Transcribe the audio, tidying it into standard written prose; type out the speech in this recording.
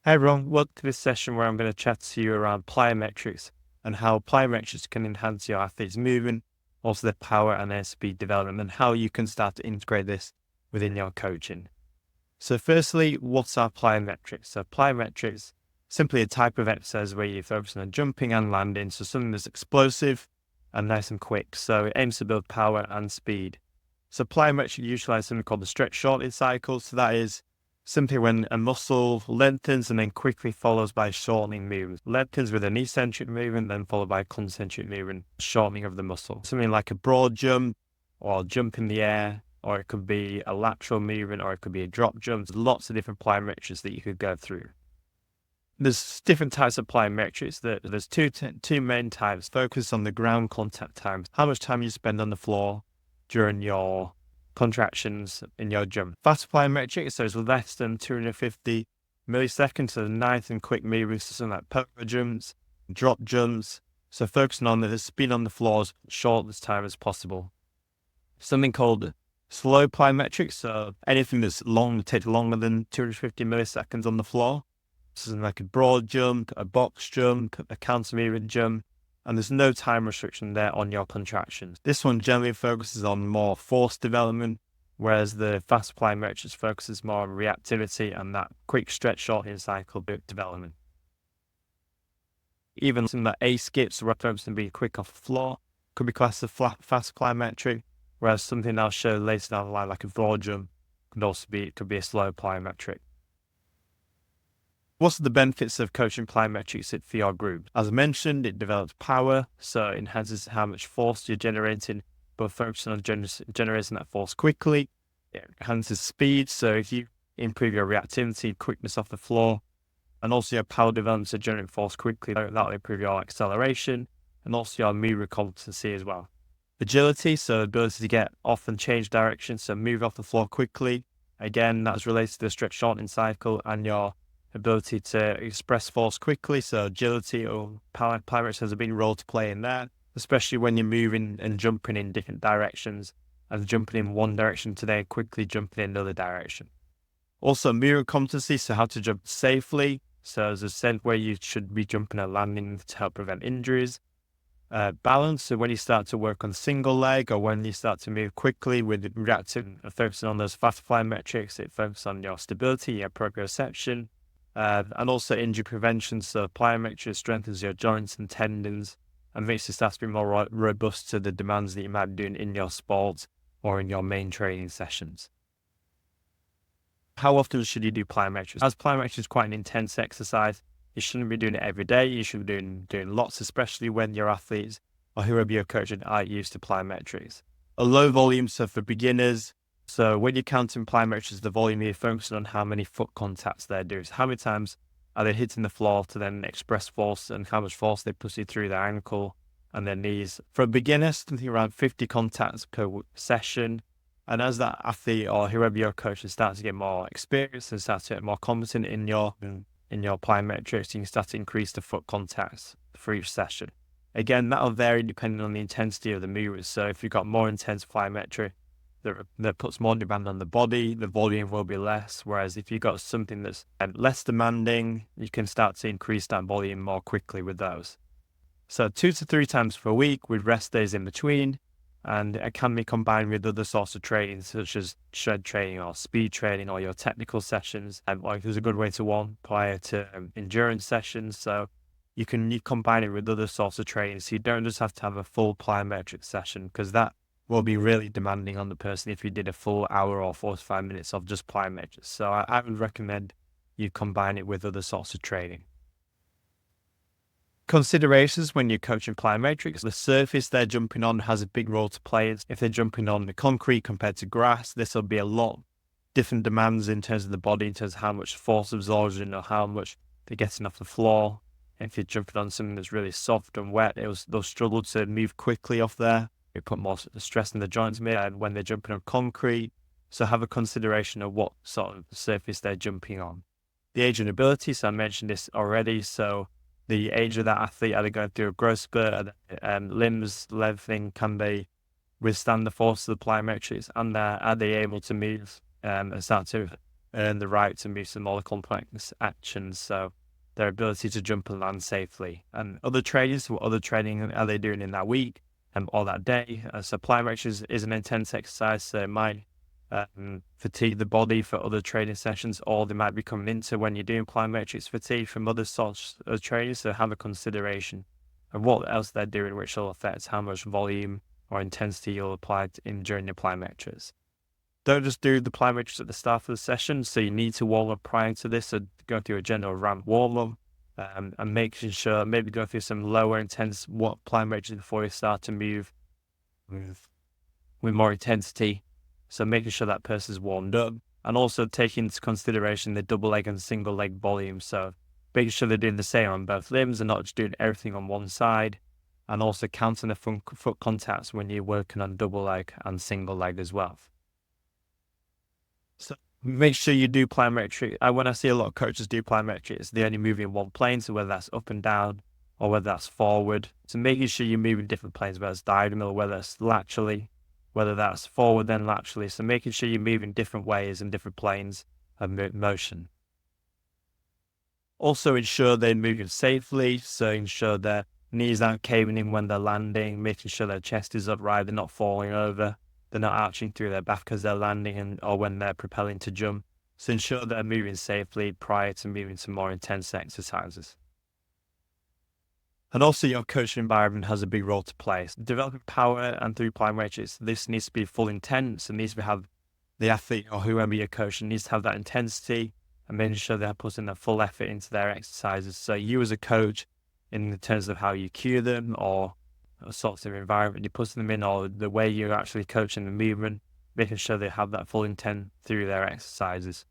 Hey everyone, welcome to this session where I'm going to chat to you around plyometrics and how plyometrics can enhance your athlete's movement, also their power and their speed development, and how you can start to integrate this within your coaching. So firstly, what's our plyometrics? So plyometrics, simply a type of exercise where you focus on jumping and landing, so something that's explosive and nice and quick. So it aims to build power and speed. So plyometrics utilize something called the stretch shortening cycle. So that is simply when a muscle lengthens and then quickly follows by shortening movement. Lengthens with an eccentric movement, then followed by a concentric movement, shortening of the muscle. Something like a broad jump or jump in the air, or it could be a lateral movement, or it could be a drop jump. There's lots of different plyometrics that you could go through. There's different types of plyometrics. There's two main types. Focus on the ground contact time, how much time you spend on the floor during your contractions in your jump. Fast plyometrics, so it's less than 250 milliseconds, so nice and quick movements, so something like power jumps, drop jumps. So focusing on the speed on the floor as short as time as possible. Something called slow plyometrics, so anything that's takes longer than 250 milliseconds on the floor. Something like a broad jump, a box jump, a counter movement jump, and there's no time restriction there on your contractions. This one generally focuses on more force development, whereas the fast plyometrics focuses more on reactivity and that quick stretch shortening cycle development. Even something like A skips, where focusing on being quick off the floor, could be classed as fast plyometric, whereas something I'll show later down the line, like a broad jump, could be a slow plyometric. What's the benefits of coaching plyometrics for your group? As I mentioned, it develops power, so it enhances how much force you're generating, but focusing on generating that force quickly. It enhances speed, so if you improve your reactivity, quickness off the floor, and also your power development, so generating force quickly, that'll improve your acceleration, and also your movement competency as well. Agility, so ability to get off and change direction, so move off the floor quickly. Again, that's related to the stretch shortening cycle and your ability to express force quickly, so agility or plyometrics has a big role to play in that, especially when you're moving and jumping in different directions, and jumping in one direction to then quickly jumping in another direction. Also, movement competency, so how to jump safely, so there's a sense where you should be jumping and landing to help prevent injuries. Balance, so when you start to work on single leg or when you start to move quickly with reactive, focusing on those fast plyometrics, it focuses on your stability, your proprioception, and also injury prevention. So plyometrics strengthens your joints and tendons and makes you start to be more robust to the demands that you might be doing in your sport or in your main training sessions. How often should you do plyometrics? As plyometrics is quite an intense exercise, you shouldn't be doing it every day. You should be doing lots, especially when your athletes or whoever you're coaching are used to plyometrics. A low volume, so for beginners. So when you're counting plyometrics, the volume, you're focusing on how many foot contacts they're doing. So how many times are they hitting the floor to then express force, and how much force they push it through their ankle and their knees. For a beginner, something around 50 contacts per session. And as that athlete or whoever your coach starts to get more experience and starts to get more competent in your plyometrics, you can start to increase the foot contacts for each session. Again, that'll vary depending on the intensity of the movement. So if you've got more intense plyometry that puts more demand on the body, the volume will be less. Whereas if you've got something that's less demanding, you can start to increase that volume more quickly with those. So 2 to 3 times per week with rest days in between. And it can be combined with other sorts of training, such as shred training or speed training or your technical sessions. Like there's a good way to one prior to endurance sessions. So you combine it with other sorts of training. So you don't just have to have a full plyometric session, because that will be really demanding on the person if you did a full hour or 45 minutes of just plyometrics. So I would recommend you combine it with other sorts of training. Considerations when you're coaching plyometrics: the surface they're jumping on has a big role to play. If they're jumping on the concrete compared to grass, this will be a lot different demands in terms of the body, in terms of how much force absorption or how much they're getting off the floor. If you're jumping on something that's really soft and wet, they'll struggle to move quickly off there. It put more stress in the joints when they're jumping on concrete. So have a consideration of what sort of surface they're jumping on. The age and ability, so I mentioned this already. So the age of that athlete, are they going through a growth spurt, limbs lengthening, can they withstand the force of the plyometrics, and are they able to move and start to earn the right to move some more complex actions. So their ability to jump and land safely. And other trainers, what other training are they doing in that week or that day? So plyometrics is an intense exercise, so it might fatigue the body for other training sessions, or they might be coming into when you're doing plyometrics fatigue from other sorts of training. So have a consideration of what else they're doing, which will affect how much volume or intensity you'll apply during your plyometrics. Don't just do the plyometrics at the start of the session. So you need to warm up prior to this. So go through a general ramp warm up, and making sure maybe go through some lower intense plyometrics before you start to move with more intensity. So making sure that person's warmed up, and also taking into consideration the double leg and single leg volume. So making sure they're doing the same on both limbs and not just doing everything on one side, and also counting the foot contacts when you're working on double leg and single leg as well. So make sure you do plyometric. When I see a lot of coaches do plyometrics, they only move in one plane, so whether that's up and down or whether that's forward. So making sure you move in different planes, whether it's diagonal, whether it's laterally, whether that's forward then laterally. So making sure you move in different ways and different planes of motion. Also ensure they're moving safely. So ensure their knees aren't caving in when they're landing, making sure their chest is upright, they're not falling over. They're not arching through their back as they're landing or when they're propelling to jump. So ensure they're moving safely prior to moving to more intense exercises. And also your coaching environment has a big role to play. So developing power and through plyometrics, this needs to be full intense and needs to have the athlete or whoever you're coaching needs to have that intensity and making sure they're putting their full effort into their exercises. So you as a coach, in terms of how you cue them or sorts of environment you're putting them in, or the way you're actually coaching the movement, making sure they have that full intent through their exercises.